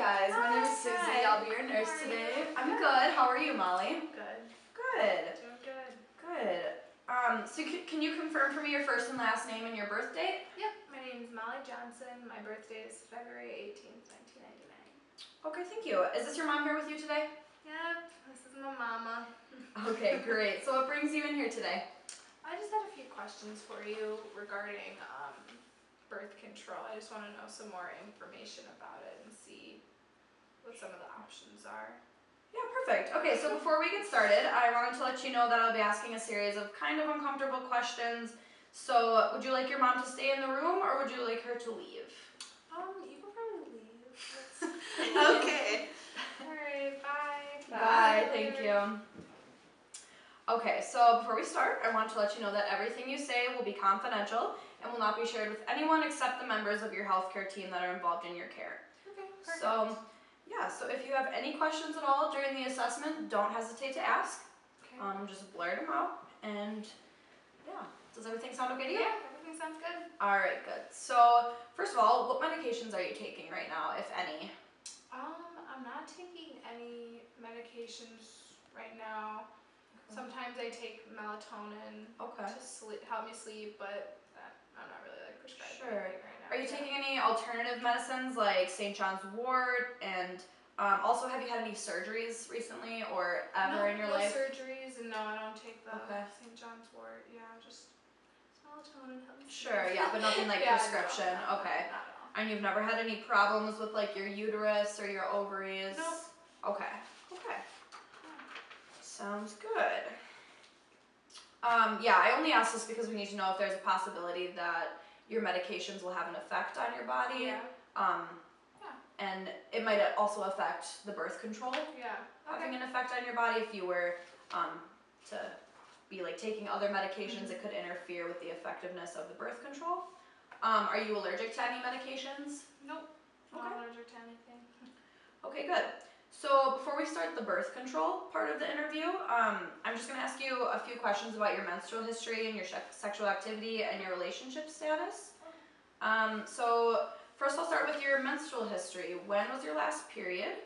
guys, my name is Susie. Hi. I'll be your nurse today. I'm good. How are you, Molly? Good. Good. Doing good. Good. So can you confirm for me your first and last name and your birth date? Yep, my name is Molly Johnson. My birthday is February 18th, 1999. Okay, thank you. Is this your mom here with you today? Yep, this is my mama. Okay, great. So what brings you in here today? I just had a few questions for you regarding birth control. I just want to know some more information about it and see what some of the options are. Yeah, perfect. Okay, so before we get started, I wanted to let you know that I'll be asking a series of kind of uncomfortable questions. So would you like your mom to stay in the room or would you like her to leave? You can probably leave. Okay. Alright, bye. Bye, thank you. Okay, so before we start, I want to let you know that everything you say will be confidential and will not be shared with anyone except the members of your healthcare team that are involved in your care. Okay, perfect. So if you have any questions at all during the assessment, don't hesitate to ask. Okay. Just blurt them out, and yeah. Does everything sound okay to you? Yeah, everything sounds good. All right, good. So first of all, what medications are you taking right now, if any? I'm not taking any medications right now. Sometimes I take melatonin to sleep, help me sleep, but I'm not really like prescribed anything right now. Are you taking any alternative medicines like St. John's wort, and also have you had any surgeries recently or ever in your life? No surgeries, and no, I don't take the St. John's wort. Yeah, just melatonin helps me sleep. Sure, yeah, but nothing like prescription. No, okay. Not at all. And you've never had any problems with like your uterus or your ovaries? Nope. Okay. Sounds good. Yeah, I only ask this because we need to know if there's a possibility that your medications will have an effect on your body. Yeah. And it might also affect the birth control. Yeah. Having an effect on your body. If you were to be like taking other medications, it could interfere with the effectiveness of the birth control. Are you allergic to any medications? Nope. Not allergic to anything. Okay, good. So before we start the birth control part of the interview, I'm just going to ask you a few questions about your menstrual history and your sexual activity and your relationship status. So first I'll start with your menstrual history. When was your last period?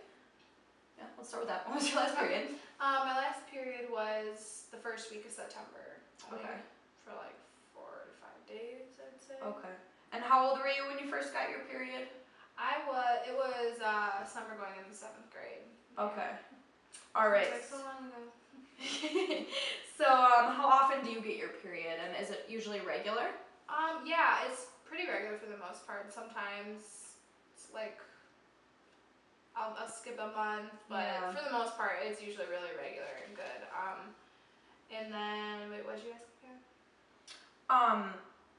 Yeah, let's start with that. When was your last period? My last period was the first week of September. Okay. For like 4 to 5 days, I'd say. Okay. And how old were you when you first got your period? It was summer going into 7th grade. Okay. All right. Like so long ago. So, how often do you get your period, and is it usually regular? Yeah, it's pretty regular for the most part. Sometimes it's like I'll skip a month, but for the most part, it's usually really regular and good. And then wait, what did you ask again?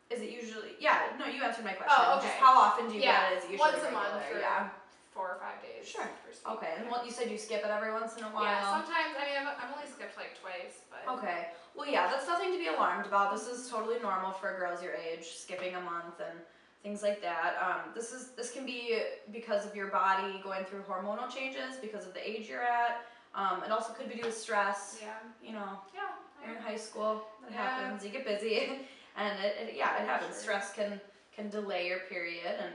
Is it usually? Yeah, no, you answered my question. Oh, okay. Just how often do you get it? Is it usually once a regular? month for 4 or 5 days. Sure. Okay, and what you said you skip it every once in a while. Yeah, sometimes. I mean, I've only skipped like twice, but. Okay. Well, yeah, that's nothing to be alarmed about. This is totally normal for girls your age, skipping a month and things like that. This can be because of your body going through hormonal changes because of the age you're at. It also could be due to stress. Yeah. You know. Yeah. You're in high school. That happens. You get busy, and it happens. Sure. Stress can delay your period, and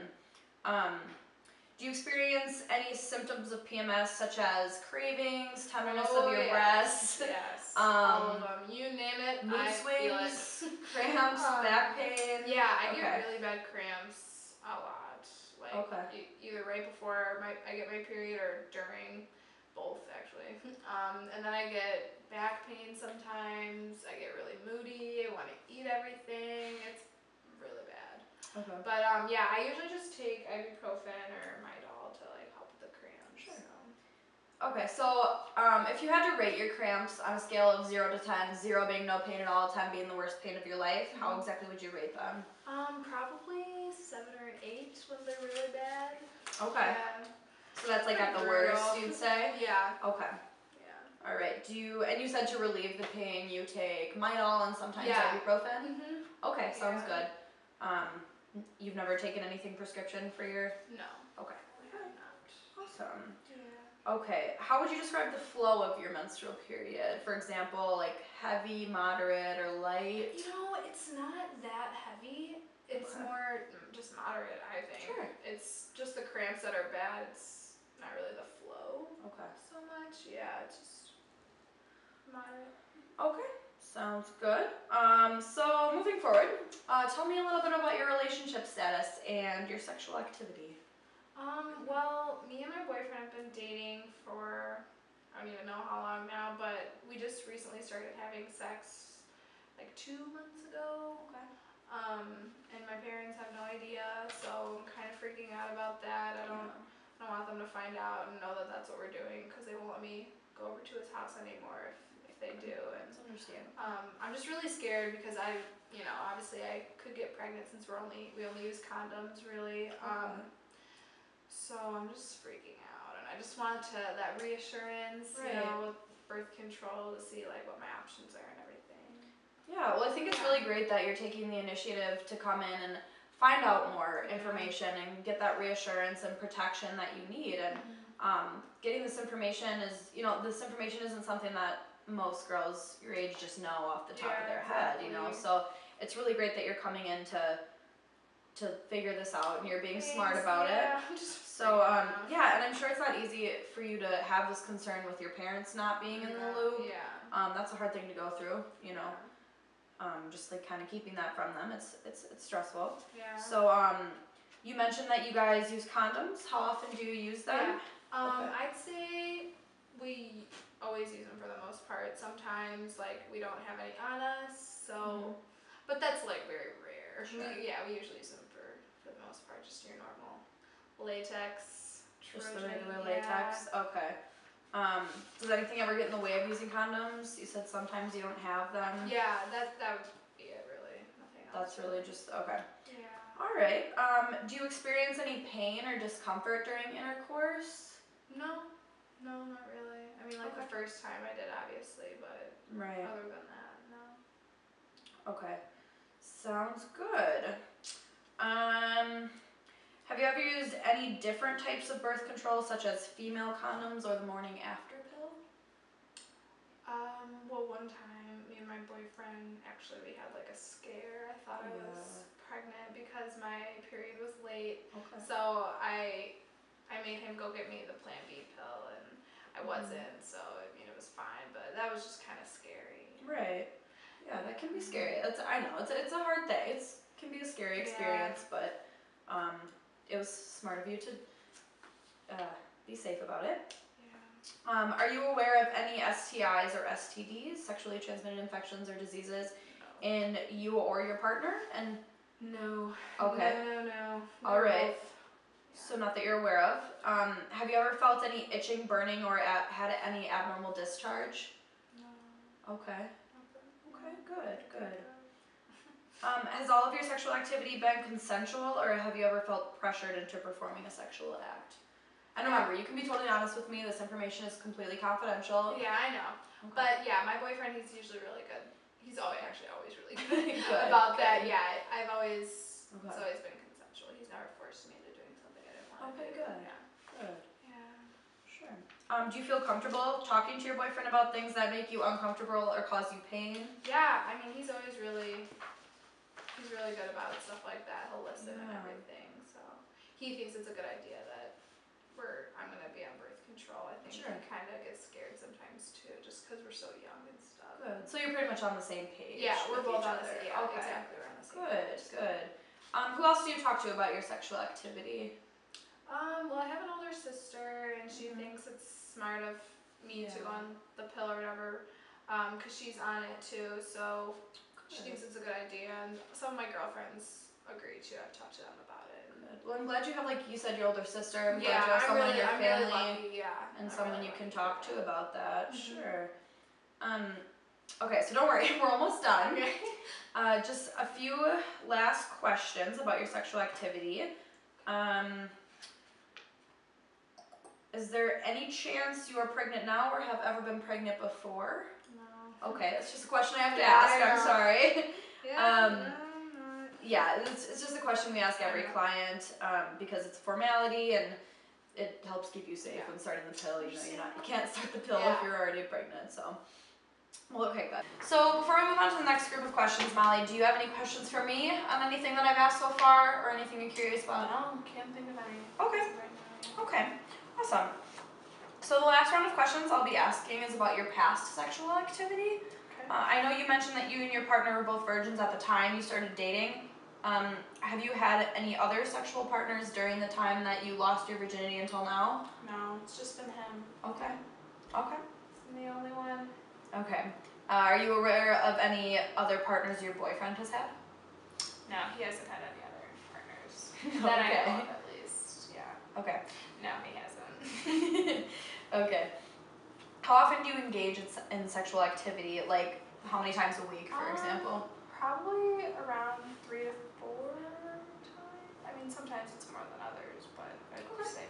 do you experience any symptoms of PMS such as cravings, tenderness of your breasts? Yes. All of them. You name it. Mood swings, cramps, back pain. Yeah, I get really bad cramps a lot. Like either right before I get my period or during, both actually. And then I get back pain sometimes. I get really moody. I want to eat everything. It's really bad. Okay. But yeah, I usually just take ibuprofen or Midol to like help with the cramps. Sure. Okay, so if you had to rate your cramps on a scale of 0 to 10, 0 being no pain at all, 10 being the worst pain of your life, how exactly would you rate them? Probably 7 or an 8 when they're really bad. Okay. Yeah. So that's like at the worst, you'd say? Yeah. Okay. Yeah. All right. And you said to relieve the pain, you take Midol and sometimes ibuprofen? Okay, sounds good. You've never taken anything prescription for your? No. Okay. I have not. Awesome. Yeah. Okay. How would you describe the flow of your menstrual period? For example, like heavy, moderate, or light? You know, it's not that heavy. It's more just moderate, I think. Sure. It's just the cramps that are bad. not really the flow Okay. so much. Yeah, it's just moderate. Okay, sounds good. So moving forward, tell me a little bit about your relationship status and your sexual activity. Well, me and my boyfriend have been dating for, I don't even know how long now, but we just recently started having sex like 2 months ago. Okay. And my parents have no idea, so I'm kind of freaking out about that. I don't want them to find out and know that that's what we're doing, because they won't let me go over to his house anymore if they do. And That's understandable. I'm just really scared because obviously I could get pregnant since we only use condoms really. Okay. So I'm just freaking out, and I just want that reassurance, Right. with birth control, to see like what my options are and everything. Yeah, well, I think it's really great that you're taking the initiative to come in and find out more information and get that reassurance and protection that you need. And getting this information isn't something that most girls your age just know off the top of their head, So it's really great that you're coming in to figure this out, and you're being smart about it. So and I'm sure it's not easy for you to have this concern with your parents not being in the loop. Yeah. That's a hard thing to go through, just like kind of keeping that from them. It's stressful. Yeah. So you mentioned that you guys use condoms. How often do you use them? Yeah. I'd say we always use them for the most part. Sometimes like we don't have any on us, so but that's like very rare. Sure. We usually use them for the most part, just your normal latex. Just Trojan, the regular latex? Okay. Does anything ever get in the way of using condoms? You said sometimes you don't have them. Yeah, that would be it really. Nothing else. That's really just, okay. Yeah. Alright. Do you experience any pain or discomfort during intercourse? No, not really. I mean, the first time I did, obviously, but other than that, no. Okay. Sounds good. Have you ever used any different types of birth control, such as female condoms or the morning after pill? Well, one time, me and my boyfriend, actually, we had like a scare. I thought I was pregnant because my period was late. Okay. So I made him go get me the Plan B pill, and I wasn't, so I mean, it was fine, but that was just kind of scary. Right. Yeah, that can be scary. I know, it's a hard thing. It can be a scary experience, but it was smart of you to be safe about it. Yeah. Are you aware of any STIs or STDs, sexually transmitted infections or diseases, in you or your partner? And no. Okay. No. All right. So not that you're aware of. Have you ever felt any itching, burning, or had any abnormal discharge? No. Okay. Okay, good. Has all of your sexual activity been consensual, or have you ever felt pressured into performing a sexual act? And remember, you can be totally honest with me. This information is completely confidential. Yeah, I know. Okay. But yeah, my boyfriend, he's usually really good. He's always really good, Good, about good. that. Yeah, it's always been consensual. He's never forced me into doing something I didn't want to do. Good. Yeah. Good. Yeah. Sure. Do you feel comfortable talking to your boyfriend about things that make you uncomfortable or cause you pain? Yeah, I mean, he's really good about stuff like that. He'll listen and everything. So he thinks it's a good idea that I'm gonna be on birth control. I think he kind of gets scared sometimes too, just because we're so young and stuff. Good. So you're pretty much on the same page. Yeah, we're both on the same. same. Yeah, Okay. exactly. We're on the same page. Good. Who else do you talk to about your sexual activity? Well, I have an older sister, and she thinks it's smart of me to go on the pill or whatever, because she's on it too. So she thinks it's a good idea, and some of my girlfriends agree too. I've talked to them about it. Good. Well, I'm glad you have, like you said, your older sister. I'm glad Yeah, you have someone in your I'm family really lucky, and someone you can talk to about that. Mhm. Sure. Okay, so don't worry, we're almost done. Okay. Just a few last questions about your sexual activity. Is there any chance you are pregnant now or have ever been pregnant before? No. Okay, that's just a question I have to ask. I'm sorry. Yeah. Yeah, it's just a question we ask every client because it's a formality and it helps keep you safe when starting the pill. You can't start the pill if you're already pregnant. So, well, okay, good. So before we move on to the next group of questions, Molly, do you have any questions for me on anything that I've asked so far or anything you're curious about? No, can't think of any. Okay. Okay. Awesome. So the last round of questions I'll be asking is about your past sexual activity. Okay. I know you mentioned that you and your partner were both virgins at the time you started dating. Have you had any other sexual partners during the time that you lost your virginity until now? No, it's just been him. Okay. Okay. He's the only one. Okay. Are you aware of any other partners your boyfriend has had? No, he hasn't had any other partners. That I know of, at least. Yeah. Okay. No, he hasn't. Okay. How often do you engage in sexual activity? Like, how many times a week, for example? Probably around 3 to 4 times. I mean, sometimes it's more than others, but I'd say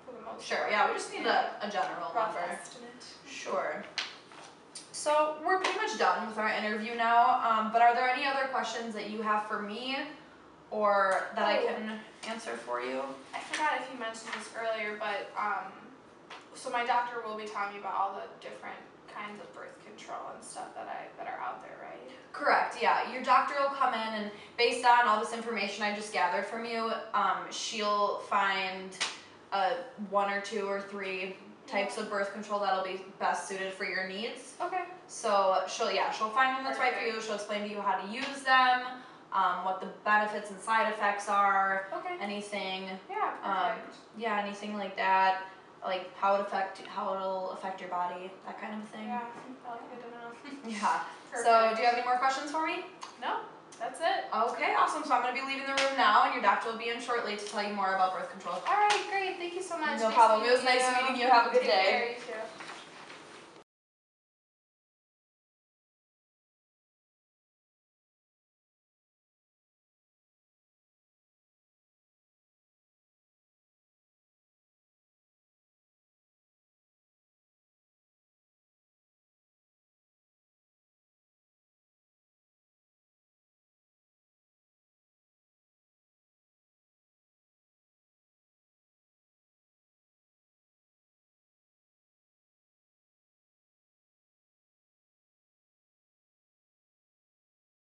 for the most Sure, part. yeah, we just need a general rough number. estimate. Sure. So we're pretty much done with our interview now, but are there any other questions that you have for me or that I can answer for you? I forgot if you mentioned this earlier, but so my doctor will be telling me about all the different kinds of birth control and stuff that are out there, right? Correct, yeah. Your doctor will come in and based on all this information I just gathered from you, she'll find 1 or 2 or 3 types of birth control that'll be best suited for your needs. Okay. So she'll find one that's right for you. She'll explain to you how to use them, what the benefits and side effects are, anything. Yeah, perfect. Anything like that, like how it'll affect your body, that kind of thing. Yeah, that'll be good to know. Yeah. Perfect. So do you have any more questions for me? No, that's it. Okay, awesome. So I'm going to be leaving the room now, and your doctor will be in shortly to tell you more about birth control. All right, great. Thank you so much. No problem. It was nice meeting you. Have a good day. Take care, you too.